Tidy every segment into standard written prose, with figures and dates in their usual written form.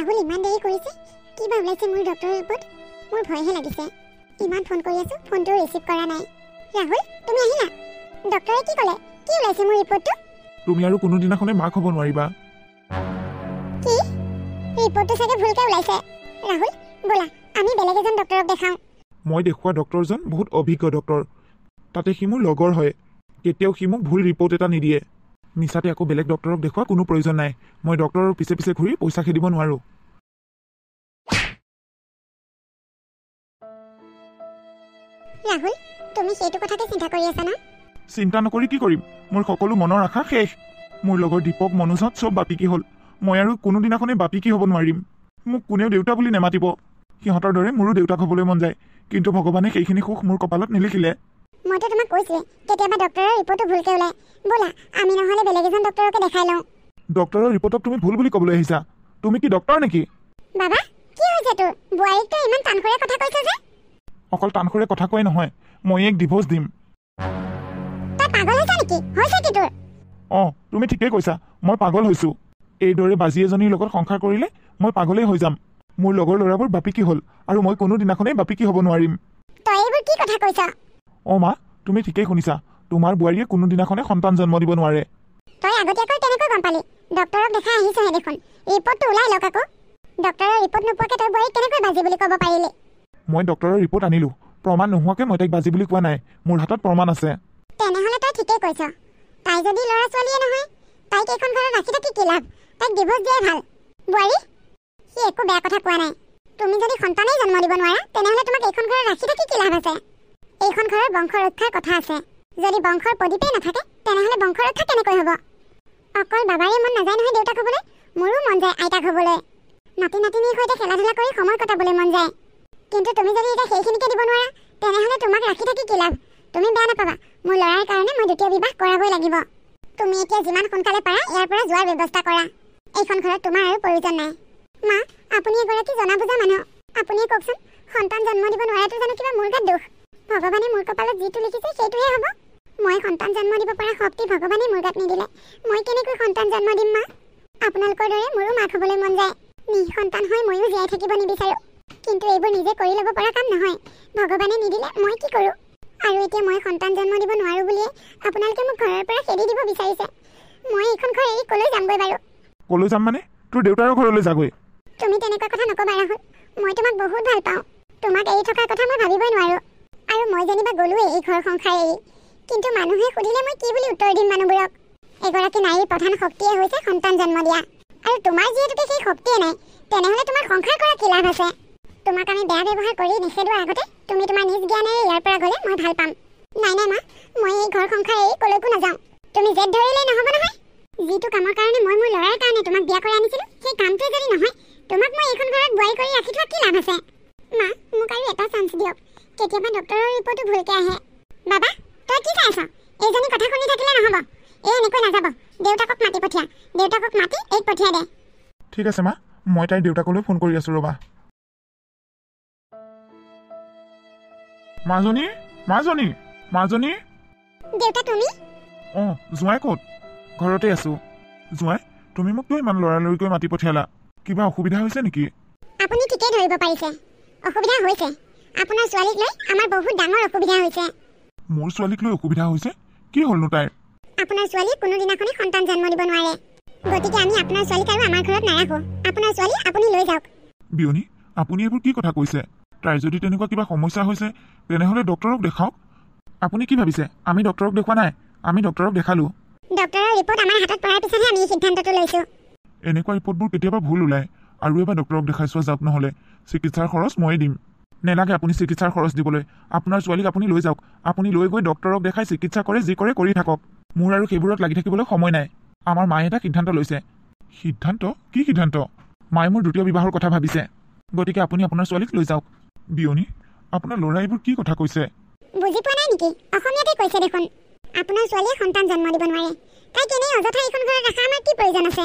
ৰাহুল ইমান দেৰি কৰিছে কিবা ওলাইছে মোৰ ডক্টৰৰ ৰিপৰ্ট মোৰ ভয়হে লাগিছে ইমান ফোন কৰি আছো ফোনটো ৰিচিভ কৰা নাই ৰাহুল তুমি আহিলা ডক্টৰে কি ক'লে কি ওলাইছে মোৰ ৰিপৰ্টটো তুমি আৰু কোনো দিনাখনে মাক হ'ব নোৱাৰিবা কি ৰিপৰ্টটো চাগে ভুলকৈ ওলাইছে ৰাহুল বলা আমি বেলেগ এজন ডক্টৰক দেখাওঁ মই দেখুওৱা ডক্টৰজন বহুত অভিজ্ঞ ডক্টৰ তাতে সি মোৰ লগৰ হয় কেতিয়াও সি মোক ভুল ৰিপৰ্ট এটা নিদিয়ে মিছাতে আকৌ বেলেগ ডক্টৰক দেখুওৱা কোনো প্ৰয়োজন নাই মই ডক্টৰৰ পিছে পিছে ঘূৰি পইচা খেদিব নোৱাৰো ৰাহুল তুমি সেইটো কথাতে চিন্তা কৰি আছা না চিন্তা নকৰি কি কৰিম মোৰ সকলো মনৰ আশা শেষ মোৰ লগৰ দীপক মনোজত চব বাপিকি হ'ল মই আৰু কোনো দিনাখনে বাপিকি হ'ব নোৱাৰিম মোক কোনেও দেউতা বুলি নেমাতিব সিহঁতৰ দৰে মোৰো দেউতাক হ'বলৈ মন যায় কিন্তু ভগৱানে সেইখিনি সুখ মোৰ কপালত নিলিখিলে মইতো তোমাক কৈছিলো কেতিয়াবা ডক্টৰৰ ৰিপৰ্টটো ভুলকৈ ওলাই ব'লা আমি নহ'লে বেলেগ এজন ডক্টৰকে দেখাই লওঁ ডক্টৰৰ ৰিপৰ্টক তুমি ভুল বুলি ক'বলৈ আহিছা তুমি কি ডক্টৰ নেকি বাবা কি হৈছে তোৰ বোৱাৰীকতো ইমান টানখৰে কথা কৈছ যে অকল টানখৰে কথা কোৱাই নহয় মই এক ডিভোৰ্চ দিম তই পাগল হৈছা নেকি হৈছে কি তোৰ তুমি ঠিকেই কৈছা মই পাগল হৈছোঁ এইদৰে বাজি এজনীৰ লগত সংসাৰ কৰিলে মই পাগলেই হৈ যাম মোৰ লগৰ ল'ৰাবোৰ বাপিকি হ'ল আৰু মই কোনো দিনাখনেই বাপিকি হ'ব নোৱাৰিম তই এইবোৰ কি কথা কৈছ মা তুমি ঠিকেই শুনিছা তোমাৰ বোৱাৰীয়ে কোনো দিনাখনে সন্তান জন্ম দিব নোৱাৰে তই আগতীয়াকৈ কেনেকৈ গম পালি ডক্টৰক দেখাই আহিছহে দেখোন ৰিপৰ্টটো ওলাই লওক আকৌ ডক্টৰৰ ৰিপৰ্ট নোপোৱাকৈ তই বোৱাৰীক কেনেকৈ বাজি বুলি ক'ব পাৰিলি মই ডক্টৰৰ ৰিপৰ্ট আনিলোঁ প্ৰমাণ নোহোৱাকৈ মই তাইক বাজি বুলি কোৱা নাই মোৰ হাতত প্ৰমাণ আছে তেনেহ'লে তই ঠিকেই কৈছ তাই যদি ল'ৰা ছোৱালীয়ে নহয় তাইক এইখন ঘৰত ৰাখি থাকি কি লাভ তাইক ডিভোৰ্চ দিয়াই ভাল বোৱাৰী সি একো বেয়া কথা কোৱা নাই তুমি যদি সন্তানেই জন্ম দিব নোৱাৰা তেনেহ'লে তোমাক এইখন ঘৰত ৰাখি থাকি কি লাভ আছে এইখন ঘৰৰ বংশ ৰক্ষাৰ কথা আছে যদি বংশৰ প্ৰদীপেই নাথাকে তেনেহ'লে বংশ ৰক্ষা কেনেকৈ হ'ব অকল বাবাৰে মন নাযায় নহয় দেউতাক হ'বলৈ মোৰো মন যায় আইতাক হ'বলৈ নাতি নাতিনীৰ সৈতে খেলা ধূলা কৰি সময় কটাবলৈ মন যায় কিন্তু তুমি যদি এতিয়া সেইখিনিকে দিব নোৱাৰা তেনেহ'লে তোমাক ৰাখি থাকি কি লাভ তুমি বেয়া নাপাবা মোৰ ল'ৰাৰ কাৰণে মই দ্বিতীয় বিবাহ কৰাবই লাগিব তুমি এতিয়া যিমান সোনকালে পাৰা ইয়াৰ পৰা যোৱাৰ ব্যৱস্থা কৰা এইখন ঘৰত তোমাৰ আৰু প্ৰয়োজন নাই মা আপুনি এগৰাকী জনা বুজা মানুহ আপুনিয়ে কওকচোন সন্তান জন্ম দিব নোৱাৰাটো জানো কিবা মোৰ গাত দোষ ভগৱানে মোৰ কপালত যিটো লিখিছে সেইটোহে হ'ব মই সন্তান জন্ম দিব পৰা শক্তি ভগৱানে মোৰ গাত নিদিলে মই কেনেকৈ সন্তান জন্ম দিম মা আপোনালোকৰ দৰে মোৰো মাক হ'বলৈ মন যায় নিঃসন্তান হৈ ময়ো জীয়াই থাকিব নিবিচাৰোঁ কিন্তু এইবোৰ নিজে কৰি ল'ব পৰা কাম নহয় ভগৱানে নিদিলে মই কি কৰোঁ আৰু এতিয়া মই সন্তান জন্ম দিব নোৱাৰোঁ বুলিয়ে আপোনালোকে মোক ঘৰৰ পৰা খেদি দিব বিচাৰিছে মই এইখন ঘৰ এৰি ক'লৈ যামগৈ বাৰু ক'লৈ যাম মানে তোৰ দেউতাৰৰ ঘৰলৈ যাগৈ তুমি তেনেকুৱা কথা নকবা ৰাহুল মই তোমাক বহুত ভাল পাওঁ তোমাক এৰি থকাৰ কথা মই ভাবিবই নোৱাৰোঁ আৰু মই যেনিবা গ'লোৱেই এই ঘৰ সংসাৰ এৰি কিন্তু মানুহে সুধিলে মই কি বুলি উত্তৰ দিম মানুহবোৰক এগৰাকী নাৰীৰ প্ৰধান শক্তিয়ে হৈছে সন্তান জন্ম দিয়া আৰু তোমাৰ যিহেতুকে সেই শক্তিয়ে নাই তেনেহ'লে তোমাৰ সংসাৰ কৰা কি লাভ আছে তোমাক আমি বেয়া ব্যৱহাৰ কৰি নিষেধোৱাৰ আগতে তুমি তোমাৰ নিজ জ্ঞানেৰে ইয়াৰ পৰা গ'লে মই ভাল পাম নাই নাই মা মই এই ঘৰ সংসাৰ এৰি ক'লৈকো নাযাওঁ তুমি জেদ ধৰিলেই নহ'ব নহয় যিটো কামৰ কাৰণে মই মোৰ ল'ৰাৰ কাৰণে তোমাক বিয়া কৰি আনিছিলোঁ সেই কামটোৱে যদি নহয় তোমাক মই এইখন ঘৰত বোৱাৰী কৰি ৰাখি থোৱা কি লাভ আছে মা মোক আৰু এটা চান্স দিয়ক কেতিয়াবা ডক্টৰৰ ৰিপৰ্টটো ভুলকৈ আহে বাবা তই কি চাই আছ এইজনী কথা শুনি থাকিলে নহ'ব এনেকৈ নাযাব দেউতাকক মাতি পঠিয়া দেউতাকক মাতি এইক পঠিয়াই দে ঠিক আছে মা মই তাইৰ দেউতাকলৈ ফোন কৰি আছোঁ ৰ'বা মাজনী মাজনী মাজনী দেউতা তুমি জোঁৱাই ক'ত ঘৰতে আছোঁ জোঁৱাই তুমি মোক কিয় ইমান লৰালৰিকৈ মাতি পঠিয়ালা কিবা অসুবিধা হৈছে নেকি আপুনি ঠিকেই ধৰিব পাৰিছে অসুবিধা হৈছে আপোনাৰ ছোৱালীক লৈ আমাৰ বহুত ডাঙৰ অসুবিধা হৈছে মোৰ ছোৱালীক লৈ অসুবিধা হৈছে কি হ'লনো তাইৰ আপোনাৰ ছোৱালী কোনো দিনাখনে সন্তান জন্ম দিব নোৱাৰে গতিকে আমি আপোনাৰ ছোৱালীক আৰু আমাৰ ঘৰত নাৰাখোঁ আপোনাৰ ছোৱালী আপুনি লৈ যাওক বিয়নী আপুনি এইবোৰ কি কথা কৈছে তাইৰ যদি তেনেকুৱা কিবা সমস্যা হৈছে তেনেহ'লে ডক্টৰক দেখাওক আপুনি কি ভাবিছে আমি ডক্টৰক দেখুওৱা নাই আমি ডক্টৰক দেখালোঁ ডক্টৰৰ ৰিপৰ্ট আমাৰ হাতত পৰাৰ পিছতহে আমি এই সিদ্ধান্তটো লৈছোঁ এনেকুৱা ৰিপৰ্টবোৰ কেতিয়াবা ভুল ওলায় আৰু এবাৰ ডক্টৰক দেখাই চোৱা যাওক নহ'লে চিকিৎসাৰ খৰচ ময়ে দিম নেলাগে আপুনি চিকিৎসাৰ খৰচ দিবলৈ আপোনাৰ ছোৱালীক আপুনি লৈ যাওক আপুনি লৈ গৈ ডক্টৰক দেখাই চিকিৎসা কৰে যি কৰে কৰি থাকক মোৰ আৰু সেইবোৰত লাগি থাকিবলৈ সময় নাই আমাৰ মায়ে এটা সিদ্ধান্ত লৈছে সিদ্ধান্ত কি সিদ্ধান্ত মায়ে মোৰ দ্বিতীয় বিবাহৰ কথা ভাবিছে গতিকে আপুনি আপোনাৰ ছোৱালীক লৈ যাওক বিয়নী আপোনাৰ ল'ৰাই এইবোৰ কি কথা কৈছে বুজি পোৱা নাই নেকি অসমীয়াতে কৈছে দেখোন আপোনাৰ ছোৱালীয়ে সন্তান জন্ম দিব নোৱাৰে তাই কেনেই অযথা এইখন ঘৰত ৰখা আমাৰ কি প্ৰয়োজন আছে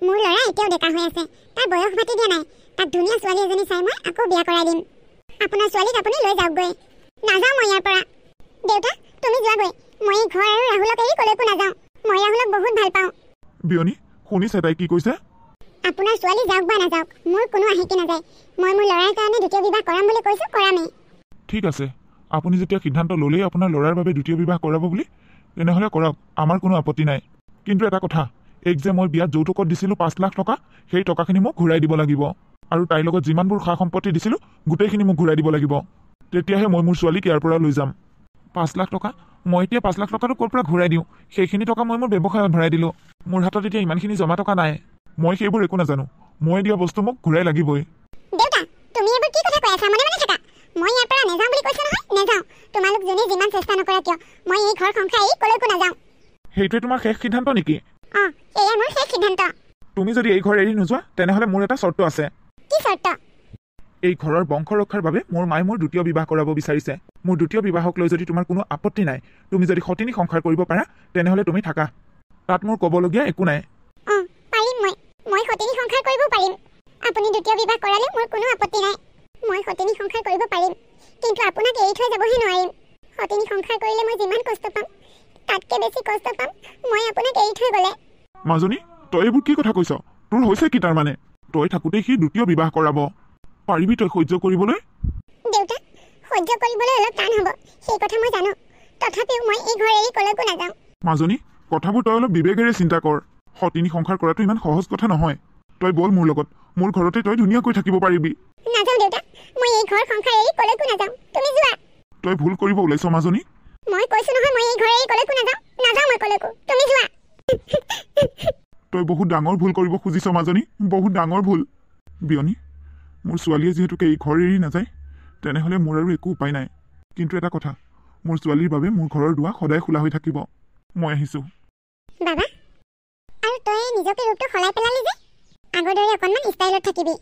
মোৰ ল'ৰা এতিয়াও ডেকা হৈ আছে তাৰ বয়স ভাতি দিয়া নাই তাক ধুনীয়া ছোৱালী এজনী চাই মই আকৌ বিয়া কৰাই দিম আপোনাৰ ছোৱালীক আপুনি লৈ যাওকগৈ নাযাওঁ মই ইয়াৰ পৰা দেউতা তুমি যোৱাগৈ মই এই ঘৰ আৰু ৰাহুলক এৰি ক'লৈকো নাযাওঁ মই ৰাহুলক বহুত ভাল পাওঁ বিয়নী শুনিছে তাই কি কৈছে আপোনাৰ ছোৱালী যাওক বা নাযাওক মোৰ কোনো আহিকে নাযায় মই মোৰ ল'ৰাৰ কাৰণে দ্বিতীয় বিবাহ কৰাম বুলি কৈছো কৰামেই ঠিক আছে আপুনি যেতিয়া সিদ্ধান্ত ল'লেই আপোনাৰ ল'ৰাৰ বাবে দ্বিতীয় বিবাহ কৰাব বুলি তেনেহ'লে কৰক আমাৰ কোনো আপত্তি নাই কিন্তু এটা কথা এইক যে মই বিয়াত যৌতুকত দিছিলোঁ 5 লাখ টকা সেই টকাখিনি মোক ঘূৰাই দিব লাগিব আৰু তাইৰ লগত যিমানবোৰ সা সম্পত্তি দিছিলোঁ গোটেইখিনি মোক ঘূৰাই দিব লাগিব তেতিয়াহে মই মোৰ ছোৱালীক ইয়াৰ পৰা লৈ যাম 5 লাখ টকা মই এতিয়া 5 লাখ টকাটো ক'ৰ পৰা ঘূৰাই দিওঁ সেইখিনি টকা মই মোৰ ব্যৱসায়ত ভৰাই দিলোঁ মোৰ হাতত এতিয়া ইমানখিনি জমা টকা নাই মই সেইবোৰ একো নাজানো মই দিয়া বস্তু মোক ঘূৰাই লাগিবই দেউতা তুমি এইবোৰ কি কথা কৈ আছা মনে মনে থাকা মই ইয়াৰ পৰা নেযাওঁ বুলি কৈছো নহয় নেযাওঁ তোমালোক যোনে যিমান চেষ্টা নকৰা কিয় মই এই ঘৰ সংসাৰ এৰি কলৈকো নাযাওঁ সেইটোৱে তোমাৰ শেষ সিদ্ধান্ত নেকি এয়া মোৰ শেষ সিদ্ধান্ত তুমি যদি এই ঘৰ এৰি নোযোৱা তেনেহ'লে মোৰ এটা চৰ্ত আছে কি চৰ্ত এই ঘৰৰ বংশ ৰক্ষাৰ বাবে মোৰ মায়ে মোৰ দ্বিতীয় বিবাহ কৰাব বিচাৰিছে মোৰ দ্বিতীয় বিবাহক লৈ যদি তোমাৰ কোনো আপত্তি নাই তুমি যদি সতিনী সংসাৰ কৰিব পাৰা তেনেহ'লে তুমি থাকা তাত মোৰ ক'বলগীয়া একো নাই পাৰিম মই সতিনী সংসাৰ কৰিব পাৰিম আপুনি দ্বিতীয় বিবাহ কৰালে মোৰ কোনো আপত্তি নাই মই সতিনী সংসাৰ কৰিব পাৰিম কিন্তু আপোনাক এৰি থৈ যাবহে নোৱাৰিম সতিনী সংসাৰ কৰিলে মই যিমান কষ্ট পাম তাতকৈ বেছি কষ্ট পাম মই আপোনাক এৰি থৈ গ'লে মাজনী তই এইবোৰ কি কথা কৈছ তোৰ হৈছে কি তাৰমানে তই থাকোঁতে সি দ্বিতীয় বিবাহ কৰাব পাৰিবি তই সহ্য কৰিবলৈ দেউতা সহ্য কৰিবলৈ অলপ টান হ'ব সেই কথা মই জানো তথাপিও মই এই ঘৰ এৰি কলৈকো নাযাওঁ মাজনী কথাবোৰ তই অলপ বিবেকেৰে চিন্তা কৰ সতিনী সংসাৰ কৰাটো ইমান সহজ কথা নহয় তই বল মোৰ লগত মোৰ ঘৰতে তই ধুনীয়াকৈ থাকিব পাৰিবি নাযাওঁ দেউতা মই এই ঘৰ সংসাৰ এৰি কলৈকো নাযাওঁ তুমি যোৱা তই ভুল কৰিব ওলাইছ মাজনী মই কৈছো নহয় মই এই ঘৰ এৰি কলৈকো নাযাওঁ মই কলৈকো তুমি যোৱা তই বহুত ডাঙৰ ভুল কৰিব খুজিছ মাজনী বহুত ডাঙৰ ভুল বিয়নী মোৰ ছোৱালীয়ে যিহেতুকে এই ঘৰ এৰি নাযায় তেনেহ'লে মোৰ আৰু একো উপায় নাই কিন্তু এটা কথা মোৰ ছোৱালীৰ বাবে মোৰ ঘৰৰ দুৱাৰ সদায় খোলা হৈ থাকিব মই আহিছোঁ বাবা আৰু তই নিজকে ৰূপটো সলাই পেলালি যে আগৰ দৰে অকণমান ষ্টাইলত থাকিবি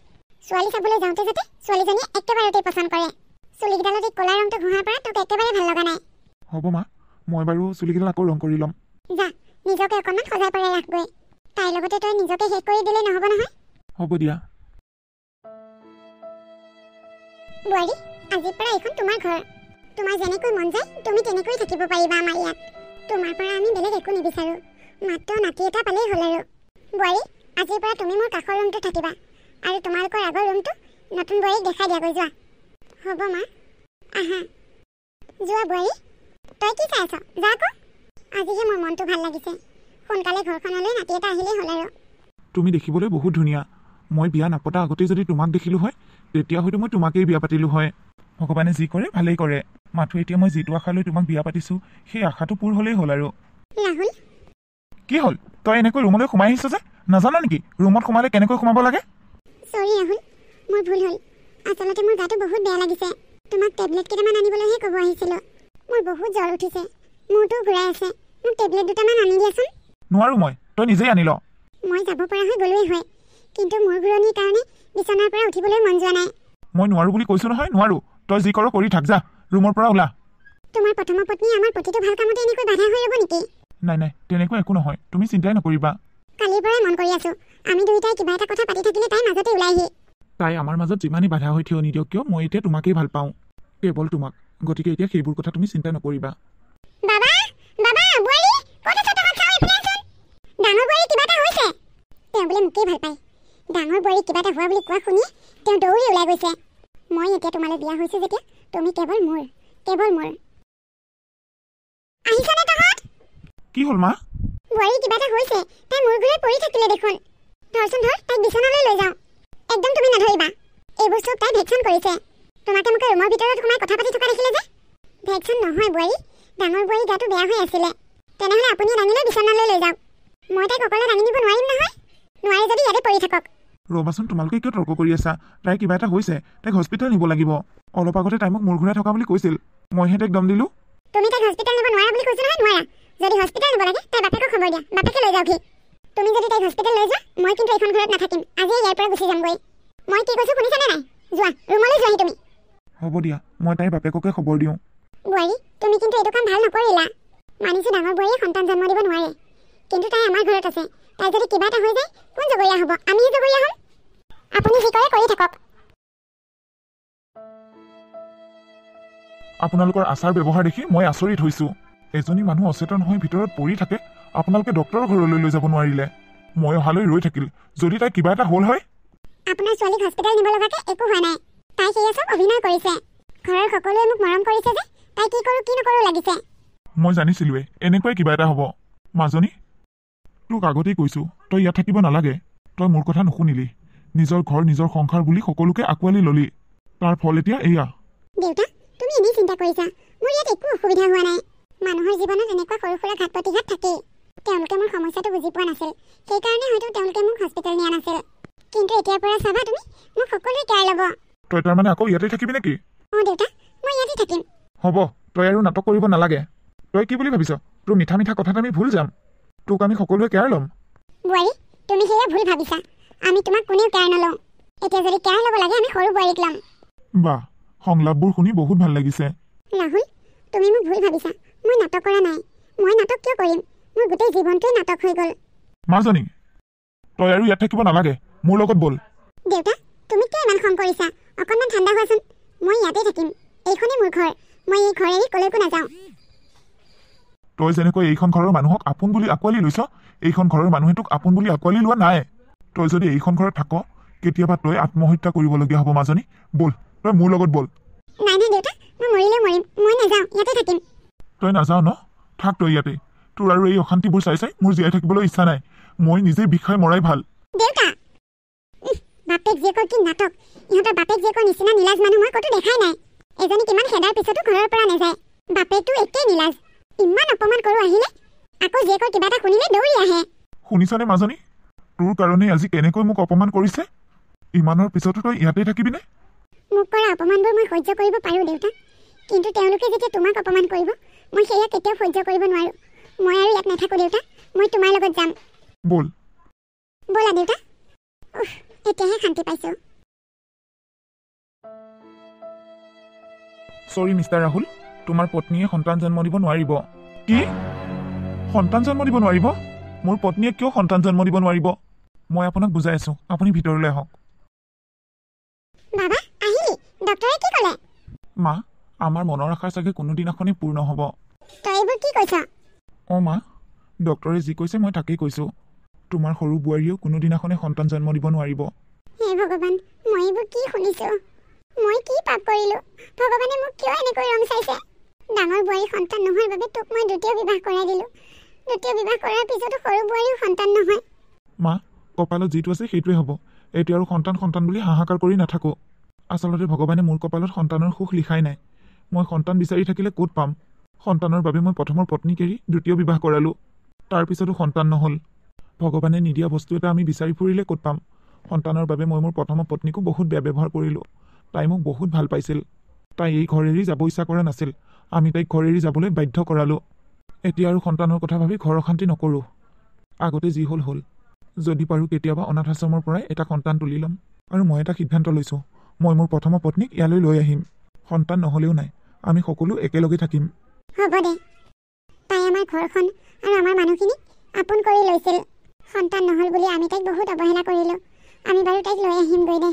ছোৱালী চাবলৈ যাওঁতে যাতে ছোৱালীজনীয়ে একেবাৰতে পচন্দ কৰে চুলিকেইডালত এই ক'লা ৰংটো ঘঁহাৰ পৰা তোক একেবাৰে ভাল লগা নাই হ'ব মা মই বাৰু চুলিকেইডাল আকৌ ৰং কৰি ল'ম যা নিজকে অকণমান সজাই পৰাই ৰাখগৈ তাইৰ লগতে তই নিজকে শেষ কৰি দিলে নহ'ব নহয় হ'ব দিয়া বোৱাৰী আজিৰ পৰা এইখন তোমাৰ ঘৰ তোমাৰ যেনেকৈ মন যায় তুমি তেনেকৈ থাকিব পাৰিবা আমাৰ ইয়াত তোমাৰ পৰা আমি বেলেগ একো নিবিচাৰোঁ মাত্ৰ নাতি এটা পালেই হ'ল আৰু বোৱাৰী আজিৰ পৰা তুমি মোৰ কাষৰ ৰুমটো থাকিবা আৰু তোমালোকৰ আগৰ ৰুমটো নতুন বোৱাৰীক দেখাই দিয়াগৈ যোৱা হ'ব মা আহা যোৱা বোৱাৰী তই কি চাই আছ যা আকৌ আজিহে মোৰ মনটো ভাল লাগিছে সোনকালে ঘৰখনলৈ নাতি এটা আহিলেই হ'ল আৰু তুমি দেখিবলৈ বহুত ধুনীয়া মই বিয়া নাপতা আগতেই যদি তোমাক দেখিলোঁ হয় তেতিয়া হয়তো মই তোমাকেই বিয়া পাতিলোঁ হয় ভগৱানে যি কৰে ভালেই কৰে মাথো এতিয়া মই যিটো আশা লৈ তোমাক বিয়া পাতিছোঁ সেই আশাটো পূৰ হ'লেই হ'ল আৰু ৰাহুল কি হ'ল তই এনেকৈ ৰুমলৈ সোমাই আহিছ যে নাজানা নেকি ৰুমত সোমালে কেনেকৈ সোমাব লাগে সৰি ৰাহুল মোৰ ভুল হ'ল আচলতে মোৰ গাটো বহুত বেয়া লাগিছে তোমাক টেবলেট কেইটামান আনিবলৈহে ক'ব আহিছিলোঁ মোৰ বহুত জ্বৰ উঠিছে মূৰটো ঘূৰাই আছে মোক টেবলেট দুটামান আনি দিয়াচোন নোৱাৰোঁ মই তই নিজেই আনি ল মই যাব পৰা হৈ গ'লোৱেই হয় কিন্তু মোৰ ঘূৰণিৰ কাৰণে বিচনাৰ পৰা উঠিবলৈ মন যোৱা নাই মই নোৱাৰোঁ বুলি কৈছোঁ নহয় নোৱাৰোঁ তই যি কৰ কৰি থাক যা ৰুমৰ পৰা ওলা তোমাৰ প্ৰথম পত্নী আমাৰ প্ৰতিটো ভাল কামতে এনেকৈ বাধা হৈ ৰ'ব নেকি নাই নাই তেনেকৈ একো নহয় তুমি চিন্তাই নকৰিবা কালিৰ পৰাই মন কৰি আছোঁ আমি দুয়োটাই কিবা এটা কথা পাতি থাকিলে তাই মাজতে ওলাইহি তাই আমাৰ মাজত যিমানেই বাধা হৈ থিয় নিদিয়ক কিয় মই এতিয়া তোমাকেই ভাল পাওঁ কেৱল তোমাক গতিকে এতিয়া সেইবোৰ কথা তুমি চিন্তা নকৰিবা বাবা বাবা বোৱাৰী ক'ত আছা তহঁত চাওঁ এইফালে আছোন ডাঙৰ বোৱাৰী কিবা এটা হৈছে তেওঁ বোলে মোকেই ভাল পায় ডাঙৰ বোৱাৰী কিবা এটা হোৱা বুলি কোৱা শুনি তেওঁ দৌৰি ওলাই গৈছে মই এতিয়া তোমালৈ বিয়া হৈছোঁ যেতিয়া তুমি কেৱল মোৰ আহিছানে তহঁত কি হ'ল মা বোৱাৰী কিবা এটা হৈছে তাই মোৰ ঘূৰাই পৰি থাকিলে দেখোন ধৰচোন ধৰ তাইক বিচনালৈ লৈ যাওঁ একদম তুমি নধৰিবা এইবোৰ চব তাই ভেকচন কৰিছে তোমাকে মোকে ৰুমৰ ভিতৰত সোমাই কথা পাতি থকা দেখিলে যে ভেকচন নহয় বোৱাৰী ডাঙৰ বোৱাৰী গাটো বেয়া হৈ আছিলে তেনেহ'লে আপুনি দাঙিলৈ বিচনালৈ লৈ যাওক মই তাইক অকলে দাঙি নিব নোৱাৰিম নহয় নোৱাৰে যদি ইয়াতে পৰি থাকক ৰ'বাচোন তোমালোকে কিয় তৰ্ক কৰি আছা তাই কিবা এটা হৈছে তাইক হস্পিটেল নিব লাগিব অলপ আগতে তাই মোক মূৰ ঘূৰাই থকা বুলি কৈছিল মইহে তাইক দম দিলোঁ তুমি তাইক হস্পিটেল নিব নোৱাৰা বুলি কৈছোঁ নহয় নোৱাৰা যদি হস্পিটেল নিব লাগে তাই বাপেকক খবৰ দিয়া বাপেকে লৈ যাওকহি তুমি যদি তাইক হস্পিটেল লৈ যোৱা মই কিন্তু এইখন ঘৰত নাথাকিম আজিয়ে ইয়াৰ পৰা গুচি যামগৈ মই কি কৈছোঁ শুনিছানে নাই যোৱা ৰুমলৈ যোৱাহি তুমি হ'ব দিয়া মই তাইৰ বাপেককে খবৰ দিওঁ বোৱাৰী তুমি কিন্তু এইটো কাম ভাল নকৰিলা মানিছোঁ ডাঙৰ বোৱাৰীয়ে সন্তান জন্ম দিব নোৱাৰে কিন্তু তাই আমাৰ ঘৰত আছে তাই যদি কিবা এটা হৈ যায় কোন জগৰীয়া হ'ব আমিহে জগৰীয়া হ'ম আপুনি যি কৰে কৰি থাকক আপোনালোকৰ আচাৰ ব্যৱহাৰ দেখি মই আচৰিত হৈছোঁ এজনী মানুহ অচেতন হৈ ভিতৰত পৰি থাকে আপোনালোকে ডক্তৰৰ ঘৰলৈ লৈ যাব নোৱাৰিলে মই অহালৈ ৰৈ থাকিল যদি তাই কিবা এটা হ'ল হয় আপোনাৰ ছোৱালীক হস্পিটেল নিব লগাকে একো হোৱা নাই তাই সেয়া চব অভিনয় কৰিছে ঘৰৰ সকলোৱে মোক মৰম কৰিছে যে তাই কি কৰো কি নকৰো লাগিছে মই জানিছিলোৱে এনেকুৱাই কিবা এটা হ'ব মাজনী তোক আগতেই কৈছোঁ তই ইয়াত থাকিব নালাগে তই মোৰ কথা নুশুনিলি নিজৰ ঘৰ নিজৰ সংসাৰ বুলি সকলোকে আঁকোৱালি ললি তাৰ ফল এতিয়া এয়া দেউতা তুমি এনেই চিন্তা কৰিছা মোৰ ইয়াত একো অসুবিধা হোৱা নাই মানুহৰ জীৱনত এনেকুৱা সৰু সুৰা ঘাট প্ৰতিঘাত থাকেই তেওঁলোকে মোৰ সমস্যাটো বুজি পোৱা নাছিল সেইকাৰণে হয়তো তেওঁলোকে মোক হস্পিটেল নিয়া নাছিল কিন্তু এতিয়াৰ পৰা চাবা তুমি মোক সকলোৱে কেয়াৰ ল'ব তই তাৰমানে আকৌ ইয়াতে থাকিবি নেকি দেউতা মই ইয়াতে থাকিম হ'ব তই আৰু নাটক কৰিব নালাগে তই কি বুলি ভাবিছ তোৰ মিঠা মিঠা কথাত আমি ভুল যাম তোক আমি সকলোৱে কেয়াৰ ল'ম বোৱাৰী তুমি সেয়া ভুল ভাবিছা আমি তোমাক কোনেও কেয়াৰ নলওঁ এতিয়া যদি কেয়াৰ ল'ব লাগে আমি সৰু বোৱাৰীক ল'ম বাহ সংলাপবোৰ শুনি বহুত ভাল লাগিছে ৰাহুল তুমি মোক ভুল ভাবিছা মই নাটক কৰা নাই মই নাটক কিয় কৰিম মোৰ গোটেই জীৱনটোৱে নাটক হৈ গ'ল মাজনী তই আৰু ইয়াত থাকিব নালাগে মোৰ লগত ব'ল দেউতা তুমি কিয় ইমান খং কৰিছা অকণমান ঠাণ্ডা হোৱাচোন মই ইয়াতে থাকিম এইখনেই মোৰ ঘৰ মই এই ঘৰ এৰি কলৈকো নাযাওঁ তই যেনেকৈ এইখন ঘৰৰ মানুহক আপোন বুলি আঁকোৱালি লৈছ এইখন ঘৰৰ মানুহে তোক আপোন বুলি আঁকোৱালি লোৱা নাই তই যদি এইখন ঘৰত থাক কেতিয়াবা তই আত্মহত্যা কৰিবলগীয়া হ'ব মাজনী ব'ল তই মোৰ লগত ব'ল নাই নাই দেউতা মই মৰিলেও মৰিম মই নাযাওঁ ইয়াতে থাকিম তই নাযাওঁ ন থাক তই ইয়াতে তোৰ আৰু এই অশান্তিবোৰ চাই চাই মোৰ জীয়াই থাকিবলৈ ইচ্ছা নাই মই নিজে বিষাই মৰাই ভাল দেউতা বাপেক জীয়েকৰ কি নাটক ইহঁতৰ বাপেক জীয়েকৰ নিচিনা নীলাজ মানুহ মই ক'তো দেখাই নাই এজনী কিমান খেদাৰ পিছতো ঘৰৰ পৰা নাযায় বাপেকটো একেই নীলাজ ইমান অপমান কৰো আহিলে আকৌ জীয়েকৰ কিবা এটা শুনিলে দৌৰি আহে শুনিছনে মাজনী তোৰ কাৰণে আজি কেনেকৈ মোক অপমান কৰিছে ইমানৰ পিছতো তই ইয়াতে থাকিবিনে মোক কৰা অপমানবোৰ মই সহ্য কৰিব পাৰোঁ দেউতা কিন্তু তেওঁলোকে যেতিয়া তোমাক অপমান কৰিব মই সেয়া কেতিয়াও সহ্য কৰিব নোৱাৰোঁ মই আৰু ইয়াত নাথাকোঁ দেউতা মই তোমাৰ লগত যাম ব'ল ব'লা দেউতা এতিয়াহে শান্তি পাইছোঁ চৰি মিষ্টাৰ ৰাহুল তোমাৰ পত্নীয়ে সন্তান জন্ম দিব নোৱাৰিব কি সন্তান জন্ম দিব নোৱাৰিব মোৰ পত্নীয়ে কিয় সন্তান জন্ম দিব নোৱাৰিব মই আপোনাক বুজাই আছোঁ আপুনি ভিতৰলৈ আহক বাবা আহিলি ডক্টৰে কি ক'লে মা আমাৰ মনৰ আশা চাগে কোনোদিনাখনেই পূৰ্ণ হ'ব তই এইবোৰ কি কৈছ অঁ মা ডক্টৰে যি কৈছে মই তাকেই কৈছোঁ তোমাৰ সৰু বোৱাৰীয়েও কোনোদিনাখনে সন্তান জন্ম দিব নোৱাৰিব হে ভগৱান মই এইবোৰ কি শুনিছোঁ মই কি পাপ কৰিলোঁ ভগৱানে মোক কিয় এনেকৈ ৰং চাইছে ডাঙৰ বোৱাৰী সন্তান নোহোৱাৰ বাবে তোক মই দ্বিতীয় বিবাহ কৰাই দিলোঁ দ্বিতীয় বিবাহ কৰাৰ পিছতো সৰু বোৱাৰীও সন্তান নহয় মা কপালত যিটো আছে সেইটোৱে হ'ব এতিয়া আৰু সন্তান সন্তান বুলি হাহাকাৰ কৰি নাথাকোঁ আচলতে ভগৱানে মোৰ কপালত সন্তানৰ সুখ লিখাই নাই মই সন্তান বিচাৰি থাকিলে ক'ত পাম সন্তানৰ বাবে মই প্ৰথমৰ পত্নীক এৰি দ্বিতীয় বিবাহ কৰালোঁ তাৰপিছতো সন্তান নহ'ল ভগৱানে নিদিয়া বস্তু এটা আমি বিচাৰি ফুৰিলে ক'ত পাম সন্তানৰ বাবে মই মোৰ প্ৰথমৰ পত্নীকো বহুত বেয়া ব্যৱহাৰ কৰিলোঁ তাই মোক বহুত ভাল পাইছিল তাই এই ঘৰ এৰি যাব ইচ্ছা কৰা নাছিল আমি তাইক ঘৰ এৰি যাবলৈ বাধ্য কৰালোঁ এতিয়া আৰু সন্তানৰ কথা ভাবি ঘৰ অশান্তি নকৰোঁ আগতে যি হ'ল হ'ল যদি পাৰোঁ কেতিয়াবা অনাথ আশ্ৰমৰ পৰাই এটা সন্তান তুলি ল'ম আৰু মই এটা সিদ্ধান্ত লৈছোঁ মই মোৰ প্ৰথমৰ পত্নীক ইয়ালৈ লৈ আহিম সন্তান নহ'লেও নাই আমি সকলো একেলগে থাকিম হ'ব দে তাই আমাৰ ঘৰখন আৰু আমাৰ মানুহখিনিক আপোন কৰি লৈছিল সন্তান নহ'ল বুলি আমি তাইক বহুত অৱহেলা কৰিলোঁ আমি বাৰু তাইক লৈ আহিমগৈ দে